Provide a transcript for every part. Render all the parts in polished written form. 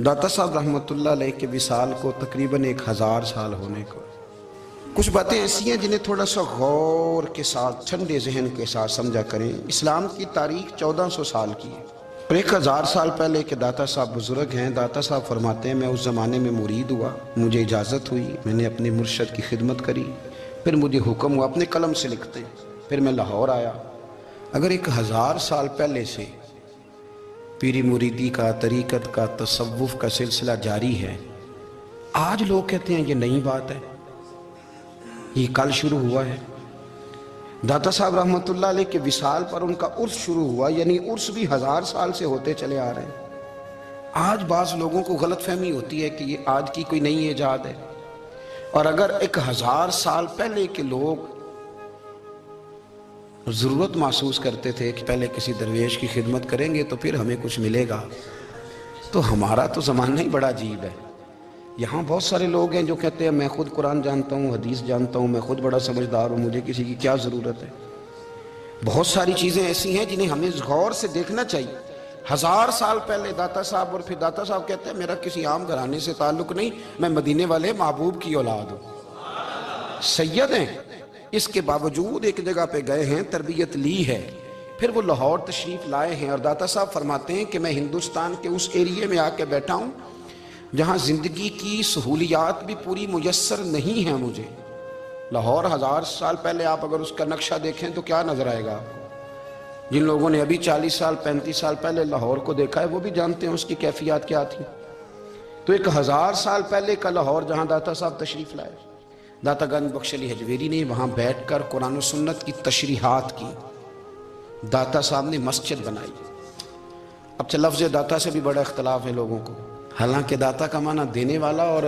داتا صاحب رحمۃ اللہ علیہ کے وصال کو تقریباً 1000 سال ہونے کو، کچھ باتیں ایسی ہیں جنہیں تھوڑا سا غور کے ساتھ ٹھنڈے ذہن کے ساتھ سمجھا کریں۔ اسلام کی تاریخ 1400 سال کی ہے اور 1000 سال پہلے کے داتا صاحب بزرگ ہیں۔ داتا صاحب فرماتے ہیں میں اس زمانے میں مرید ہوا، مجھے اجازت ہوئی، میں نے اپنے مرشد کی خدمت کری، پھر مجھے حکم ہوا، اپنے قلم سے لکھتے ہیں، پھر میں لاہور آیا۔ اگر 1000 سال پہلے سے پیری مریدی کا، طریقت کا، تصوف کا سلسلہ جاری ہے، آج لوگ کہتے ہیں یہ نئی بات ہے، یہ کل شروع ہوا ہے۔ داتا صاحب رحمۃ اللہ علیہ کے وصال پر ان کا عرس شروع ہوا، یعنی عرس بھی 1000 سال سے ہوتے چلے آ رہے ہیں۔ آج بعض لوگوں کو غلط فہمی ہوتی ہے کہ یہ آج کی کوئی نئی ایجاد ہے، اور اگر 1000 سال پہلے کے لوگ ضرورت محسوس کرتے تھے کہ پہلے کسی درویش کی خدمت کریں گے تو پھر ہمیں کچھ ملے گا، تو ہمارا تو زمانہ ہی بڑا عجیب ہے۔ یہاں بہت سارے لوگ ہیں جو کہتے ہیں میں خود قرآن جانتا ہوں، حدیث جانتا ہوں، میں خود بڑا سمجھدار ہوں، مجھے کسی کی کیا ضرورت ہے۔ بہت ساری چیزیں ایسی ہیں جنہیں ہمیں غور سے دیکھنا چاہیے۔ 1000 سال پہلے داتا صاحب، اور پھر داتا صاحب کہتے ہیں میرا کسی عام گھرانے سے تعلق نہیں، میں مدینے والے محبوب کی اولاد ہوں، سید ہیں۔ اس کے باوجود ایک جگہ پہ گئے ہیں، تربیت لی ہے، پھر وہ لاہور تشریف لائے ہیں، اور داتا صاحب فرماتے ہیں کہ میں ہندوستان کے اس ایریے میں آ کے بیٹھا ہوں جہاں زندگی کی سہولیات بھی پوری میسر نہیں ہیں مجھے۔ لاہور 1000 سال پہلے آپ اگر اس کا نقشہ دیکھیں تو کیا نظر آئے گا آپ کو؟ جن لوگوں نے ابھی 40 سال 35 سال پہلے لاہور کو دیکھا ہے وہ بھی جانتے ہیں اس کی کیفیات کیا تھی۔ تو 1000 سال پہلے کا لاہور جہاں داتا صاحب تشریف لائے، داتا گنج بخش علی حجویری نے وہاں بیٹھ کر قرآن و سنت کی تشریحات کی، داتا صاحب نے مسجد بنائی۔ اب لفظ داتا سے بھی بڑا اختلاف ہے لوگوں کو، حالانکہ داتا کا معنی دینے والا، اور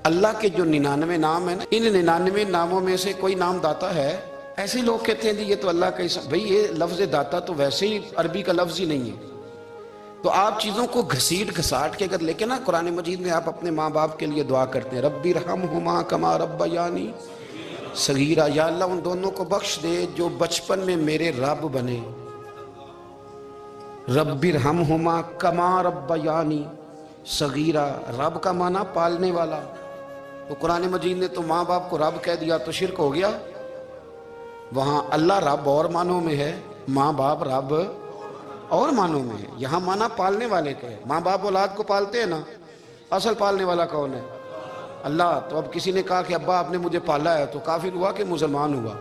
اللہ کے جو 99 نام ہیں نا، ان 99 ناموں میں سے کوئی نام داتا ہے؟ ایسے لوگ کہتے ہیں یہ تو اللہ کا اسم، بھئی یہ لفظ داتا تو ویسے ہی عربی کا لفظ ہی نہیں ہے۔ تو آپ چیزوں کو گھسیٹ گھساٹ کے اگر لے کے نا، قرآن مجید میں آپ اپنے ماں باپ کے لیے دعا کرتے ہیں ربی ارحمہما کما ربیانی صغیرا، یا اللہ ان دونوں کو بخش دے جو بچپن میں میرے رب بنے۔ ربی ارحمہما کما ربیانی صغیرا، رب کا معنی پالنے والا، تو قرآن مجید نے تو ماں باپ کو رب کہہ دیا تو شرک ہو گیا۔ وہاں اللہ رب اور معنوں میں ہے، ماں باپ رب اور معنوں میں ہے، یہاں معنی پالنے والے کا ہے۔ ماں باپ اولاد کو پالتے ہیں نا، اصل پالنے والا کون ہے؟ اللہ۔ تو اب کسی نے کہا کہ ابا آپ نے مجھے پالا ہے، تو کافر ہوا کہ مسلمان ہوا؟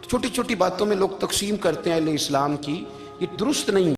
چھوٹی چھوٹی باتوں میں لوگ تقسیم کرتے ہیں اہل اسلام کی، یہ درست نہیں۔